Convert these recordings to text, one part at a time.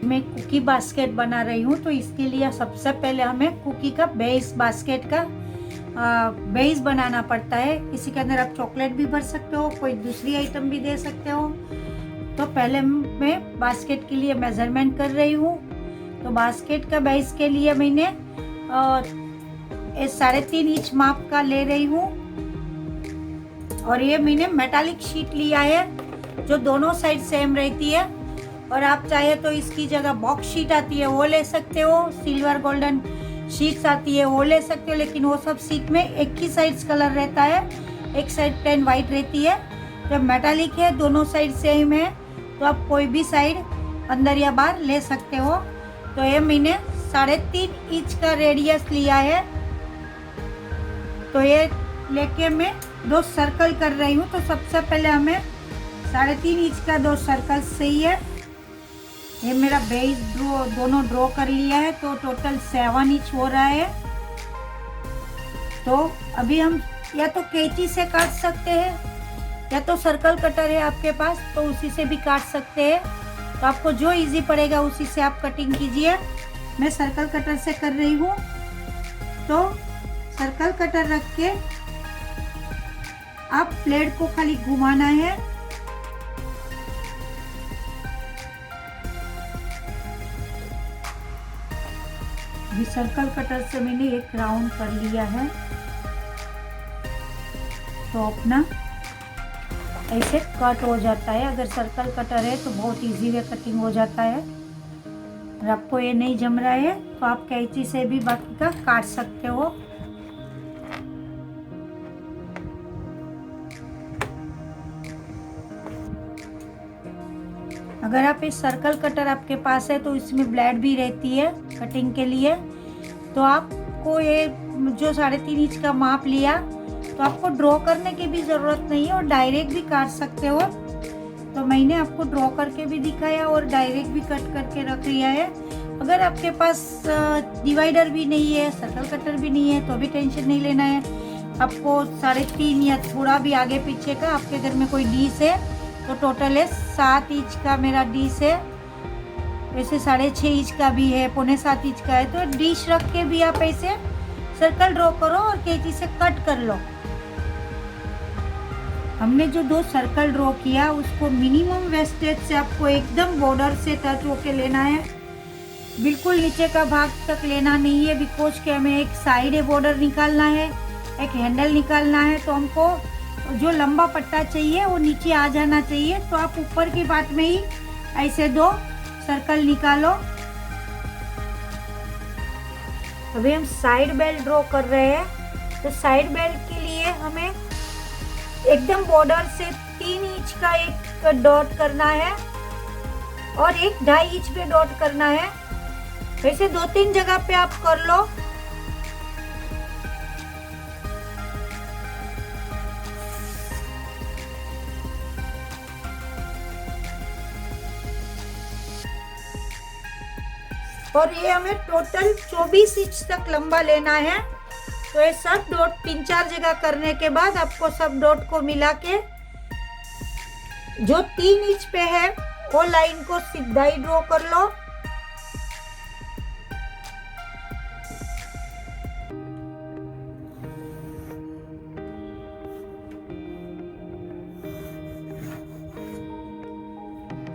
मैं cookie basket बना रही हूँ, तो इसके लिए सबसे पहले हमें कुकी का बेस बास्केट का बेस बनाना पड़ता है। इसी के अंदर आप चॉकलेट भी भर सकते हो, कोई दूसरी आइटम भी दे सकते हो। तो पहले मैं बास्केट के लिए मेजरमेंट कर रही हूँ। तो बास्केट का बेस के लिए मैंने 3.5 इंच माप का ले रही हूँ। और ये मैंने मेटालिक शीट लिया है जो दोनों साइड सेम रहती है। और आप चाहे तो इसकी जगह बॉक्स शीट आती है वो ले सकते हो, सिल्वर गोल्डन शीट्स आती है वो ले सकते हो, लेकिन वो सब शीट में एक ही साइड कलर रहता है, एक साइड प्लेन वाइट रहती है। जब मेटालिक है दोनों साइड सेम है तो आप कोई भी साइड अंदर या बाहर ले सकते हो। तो ये मैंने 3.5 इंच का रेडियस लिया है। तो ये लेके मैं 2 सर्कल कर रही हूँ। तो सबसे पहले हमें 3.5 इंच का 2 सर्कल सही है। ये मेरा बेस दोनों ड्रॉ कर लिया है, तो टोटल 7 इंच हो रहा है। तो अभी हम या तो कैंची से काट सकते हैं या तो सर्कल कटर है आपके पास तो उसी से भी काट सकते हैं। तो आपको जो इजी पड़ेगा उसी से आप कटिंग कीजिए। मैं सर्कल कटर से कर रही हूँ। तो सर्कल कटर रख के आप ब्लेड को खाली घुमाना है। अभी सर्कल कटर से मैंने एक राउंड कर लिया है। तो अपना ऐसे कट हो जाता है। अगर सर्कल कटर है तो बहुत इजी वे कटिंग हो जाता है। और आपको ये नहीं जम रहा है तो आप कैंची से भी बाकी का काट सकते हो। अगर आप इस सर्कल कटर आपके पास है तो इसमें ब्लेड भी रहती है कटिंग के लिए। तो आपको ये जो 3.5 इंच का माप लिया तो आपको ड्रॉ करने की भी ज़रूरत नहीं है और डायरेक्ट भी काट सकते हो। तो मैंने आपको ड्रॉ करके भी दिखाया और डायरेक्ट भी कट करके रख लिया है। अगर आपके पास डिवाइडर भी नहीं है, सर्कल कटर भी नहीं है तो भी टेंशन नहीं लेना है। आपको 3.5 या थोड़ा भी आगे पीछे का आपके घर में कोई डिश है तो टोटल है 7 इंच का मेरा डिश है। वैसे 6.5 इंच का भी है, 6.25 इंच का है। तो डिश रख के भी आप ऐसे सर्कल ड्रॉ करो और कैंची से कट कर लो। हमने जो 2 सर्कल ड्रॉ किया उसको मिनिमम वेस्टेज से आपको एकदम बॉर्डर से टच होके लेना है, बिल्कुल नीचे का भाग तक लेना नहीं है। बिकॉज के हमें एक साइड बॉर्डर निकालना है, एक हैंडल निकालना है। तो हमको जो लंबा पट्टा चाहिए वो नीचे आ जाना चाहिए। तो आप ऊपर की पार्ट में ही ऐसे 2 सर्कल निकालो। अभी हम साइड बेल्ट ड्रॉ कर रहे हैं। तो साइड बेल्ट के लिए हमें एकदम बॉर्डर से 3 इंच का एक डॉट करना है और एक 2.5 इंच पे डॉट करना है। वैसे 2-3 जगह पे आप कर लो। और ये हमें टोटल 24 इंच तक लंबा लेना है। तो ये सब डॉट 3-4 जगह करने के बाद आपको सब डॉट को मिला के जो 3 इंच पे है वो लाइन को सीधा ही ड्रॉ कर लो।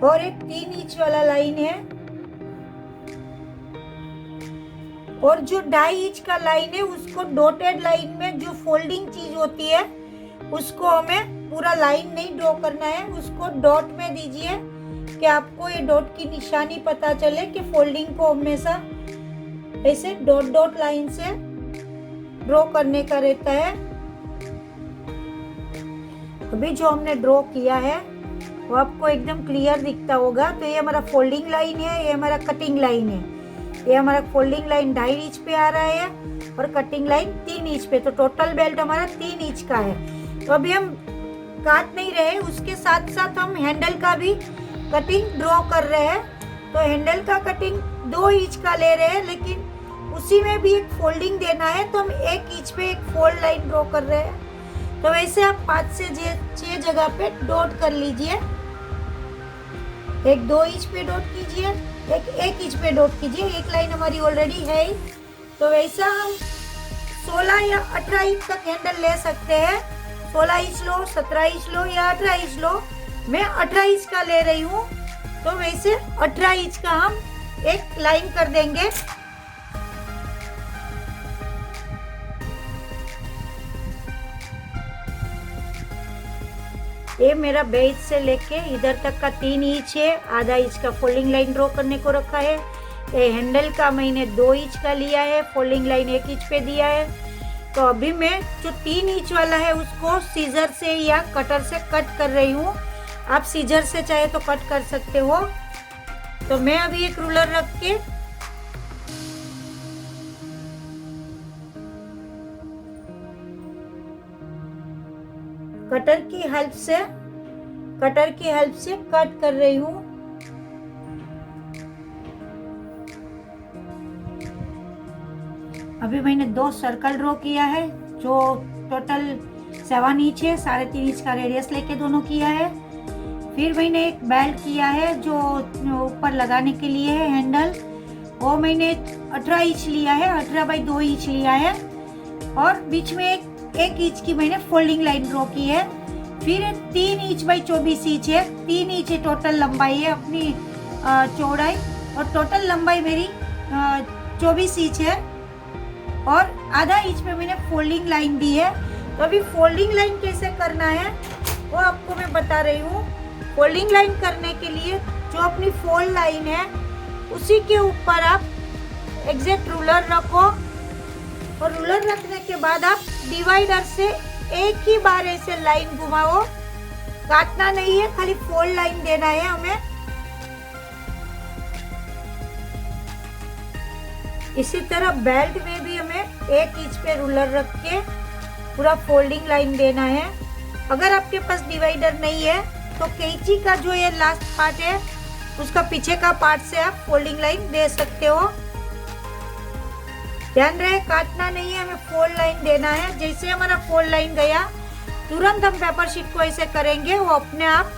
और एक 3 इंच वाला लाइन है और जो 2.5 इंच का लाइन है उसको डॉटेड लाइन में जो फोल्डिंग चीज होती है उसको हमें पूरा लाइन नहीं ड्रॉ करना है, उसको डॉट में दीजिए कि आपको ये डॉट की निशानी पता चले कि फोल्डिंग को हमेशा ऐसे डॉट डॉट लाइन से ड्रॉ करने का रहता है। अभी जो हमने ड्रॉ किया है वो आपको एकदम क्लियर दिखता होगा। तो ये हमारा फोल्डिंग लाइन है, ये हमारा कटिंग लाइन है। ये हमारा फोल्डिंग लाइन 2.5 इंच पे आ रहा है और कटिंग लाइन 3 इंच पे। तो टोटल बेल्ट हमारा 3 इंच का है। तो अभी हम काट नहीं रहे, उसके साथ साथ हम हैंडल का भी कटिंग ड्रॉ कर रहे हैं। तो हैंडल का कटिंग 2 इंच का ले रहे हैं, लेकिन उसी में भी एक फोल्डिंग देना है। तो हम 1 इंच पे एक फोल्ड लाइन ड्रॉ कर रहे हैं। तो वैसे आप 5 से 6 जगह पे डॉट कर लीजिए। एक 2 इंच पे डॉट कीजिए, एक 1 इंच पे डॉट कीजिए। एक लाइन हमारी ऑलरेडी है ही। तो वैसा हम 16 या 18 इंच तक हैंडल ले सकते हैं। 16 इंच लो, 17 इंच लो या 18 इंच लो। मैं 18 इंच का ले रही हूँ, तो वैसे 18 इंच का हम एक लाइन कर देंगे। ये मेरा बेस से लेके इधर तक का 3 इंच है। आधा इंच का फोल्डिंग लाइन ड्रॉ करने को रखा है। ये हैंडल का मैंने 2 इंच का लिया है, फोल्डिंग लाइन 1 इंच पे दिया है। तो अभी मैं जो 3 इंच वाला है उसको सीजर से या कटर से कट कर रही हूँ। आप सीजर से चाहे तो कट कर सकते हो। तो मैं अभी एक रूलर रख के कटर की हेल्प से कट कर रही हूँ। अभी मैंने 2 सर्कल ड्रॉ किया है जो टोटल 7 इंच है। 3.5 इंच का रेडियस लेके दोनों किया है। फिर मैंने एक बेल्ट किया है जो ऊपर लगाने के लिए है हैंडल। वो मैंने 18 इंच लिया है, 18 बाई 2 इंच लिया है। और बीच में एक इंच की मैंने फोल्डिंग लाइन ड्रॉ की है। फिर 3 इंच बाई 24 इंच है। 3 इंच टोटल लंबाई है अपनी चौड़ाई, और टोटल लंबाई मेरी 24 इंच है। और आधा इंच पे मैंने फोल्डिंग लाइन दी है। तो अभी फोल्डिंग लाइन कैसे करना है वो आपको मैं बता रही हूँ। फोल्डिंग लाइन करने के लिए जो अपनी फोल्ड लाइन है उसी के ऊपर आप एग्जैक्ट रूलर रखो, और रूलर रखने के बाद आप डिवाइडर से एक ही बार ऐसे लाइन घुमाओ। काटना नहीं है, खाली फोल्ड लाइन देना है हमें। इसी तरह बेल्ट में भी हमें 1 इंच पे रूलर रख के पूरा फोल्डिंग लाइन देना है। अगर आपके पास डिवाइडर नहीं है तो कैंची का जो ये लास्ट पार्ट है उसका पीछे का पार्ट से आप फोल्डिंग लाइन दे सकते हो। ध्यान रहे काटना नहीं है, हमें फोल्ड लाइन देना है। जैसे हमारा फोल्ड लाइन गया तुरंत हम पेपर शीट को ऐसे करेंगे, वो अपने आप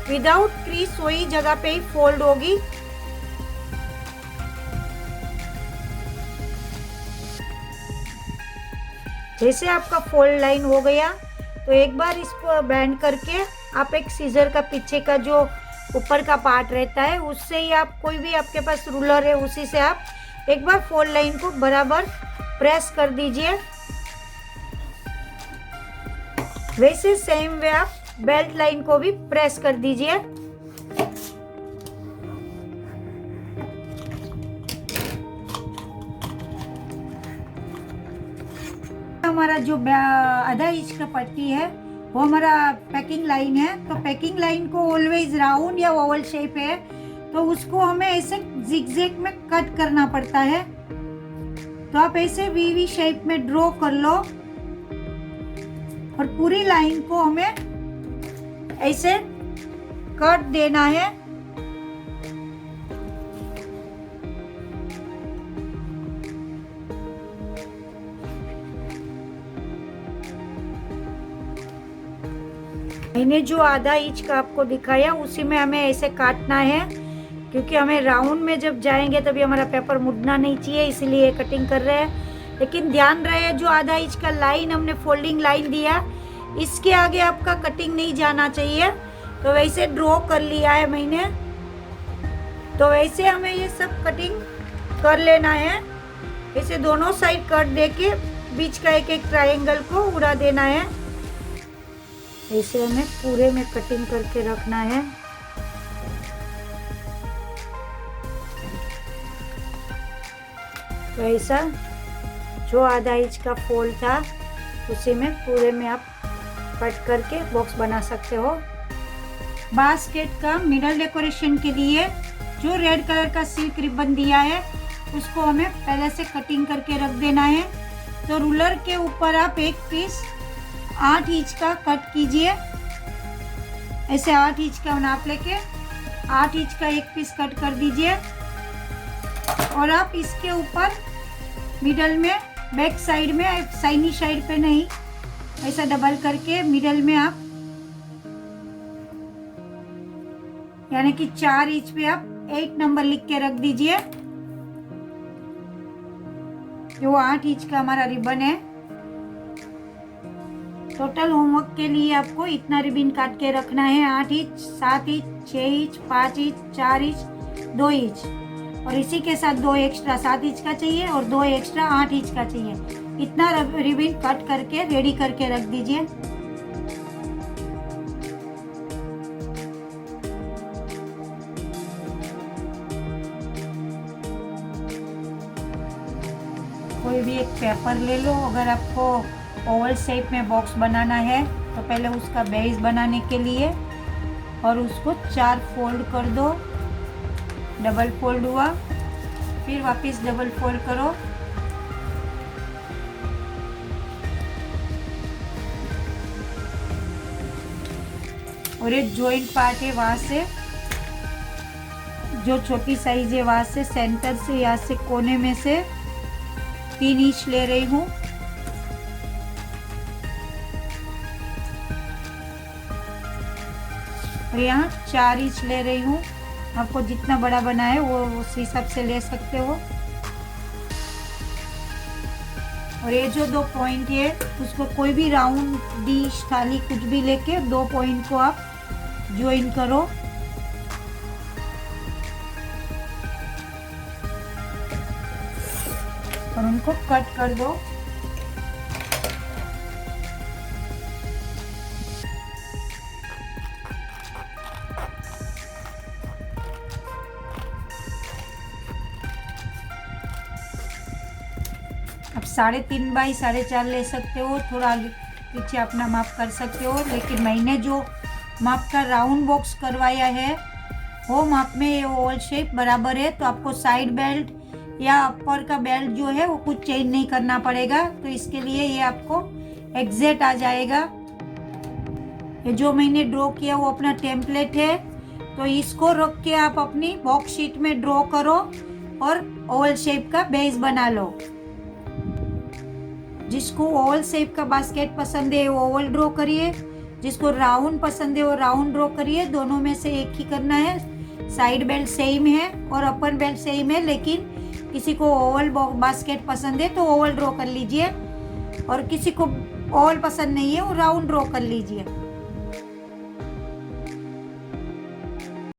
विदाउट क्रीज वही जगह पे ही फोल्ड होगी। जैसे आपका फोल्ड लाइन हो गया तो एक बार इसको बैंड करके आप एक सीजर का पीछे का जो ऊपर का पार्ट रहता है उससे ही आप कोई भी आपके पास रूलर है उसी से आप एक बार फोल्ड लाइन को बराबर प्रेस कर दीजिए। वैसे सेम वे आप बेल्ट लाइन को भी प्रेस कर दीजिए। हमारा जो आधा इंच का पट्टी है वो हमारा पैकिंग लाइन है। तो पैकिंग लाइन को ऑलवेज राउंड या ओवल शेप है तो उसको हमें ऐसे जिगजैग में कट करना पड़ता है। तो आप ऐसे वी शेप में ड्रॉ कर लो और पूरी लाइन को हमें ऐसे कट देना है। मैंने जो आधा इंच का आपको दिखाया उसी में हमें ऐसे काटना है, क्योंकि हमें राउंड में जब जाएंगे तभी हमारा पेपर मुड़ना नहीं चाहिए, इसीलिए कटिंग कर रहे हैं। लेकिन ध्यान रहे जो आधा इंच का लाइन हमने फोल्डिंग लाइन दिया इसके आगे आपका कटिंग नहीं जाना चाहिए। तो वैसे ड्रॉ कर लिया है मैंने। तो वैसे हमें ये सब कटिंग कर लेना है। ऐसे दोनों साइड कट देके बीच का एक एक ट्रायंगल को उड़ा देना है। ऐसे हमें पूरे में कटिंग करके रखना है। तो ऐसा जो आधा इंच का फोल्ड था उसी में पूरे में आप कट करके बॉक्स बना सकते हो। बास्केट का मिडल डेकोरेशन के लिए जो रेड कलर का सिल्क रिबन दिया है उसको हमें पहले से कटिंग करके रख देना है। तो रूलर के ऊपर आप एक पीस 8 इंच का कट कीजिए। ऐसे 8 इंच का नाप लेके 8 इंच का एक पीस कट कर दीजिए और आप इसके ऊपर मिडल में बैक साइड में साइनी साइड पे नहीं, ऐसा डबल करके मिडल में आप यानी कि 4 इंच पे आप 8 नंबर लिख के रख दीजिए। जो 8 इंच का हमारा रिबन है। टोटल होमवर्क के लिए आपको इतना रिबन काट के रखना है। 8 inch, 7 inch, 6 inch, 5 inch, 4 inch, 2 inch और इसी के साथ 2 एक्स्ट्रा 7 इंच का चाहिए और 2 एक्स्ट्रा 8 इंच का चाहिए। इतना रिबन कट करके रेडी करके रख दीजिए। कोई भी एक पेपर ले लो। अगर आपको ओवल शेप में बॉक्स बनाना है तो पहले उसका बेस बनाने के लिए और उसको 4 फोल्ड कर दो। डबल फोल्ड हुआ, फिर वापस डबल फोल्ड करो और ये जॉइंट पार्ट है वहां से, जो छोटी साइज है वहां से सेंटर से यहाँ से कोने में से 3 इंच ले रही हूँ। और यहाँ 4 इंच ले रही हूँ। आपको जितना बड़ा बना है वो उस हिसाब से ले सकते हो। और ये जो 2 पॉइंट है उसको कोई भी राउंड डिश थाली कुछ भी लेके 2 पॉइंट को आप ज्वाइन करो। और उनको कट कर दो। अब 3.5 बाई 4.5 ले सकते हो, थोड़ा आगे पीछे अपना माप कर सकते हो, लेकिन मैंने जो माप का राउंड बॉक्स करवाया है वो माप में ये ओवल शेप बराबर है। तो आपको साइड बेल्ट या अपर का बेल्ट जो है वो कुछ चेंज नहीं करना पड़ेगा। तो इसके लिए ये आपको एग्जैक्ट आ जाएगा। ये जो मैंने ड्रॉ किया वो अपना टेम्पलेट है। तो इसको रख के आप अपनी बॉक्स शीट में ड्रॉ करो और ओवल शेप का बेस बना लो। जिसको ओवल शेप का बास्केट पसंद है वो ओवल ड्रॉ करिए, जिसको राउंड पसंद है वो राउंड ड्रॉ करिए। दोनों में से एक ही करना है। साइड बेल्ट सेम है और अपर बेल्ट सेम है, लेकिन किसी को ओवल बास्केट पसंद है तो ओवल ड्रॉ कर लीजिए और किसी को ओवल पसंद नहीं है वो राउंड ड्रॉ कर लीजिए।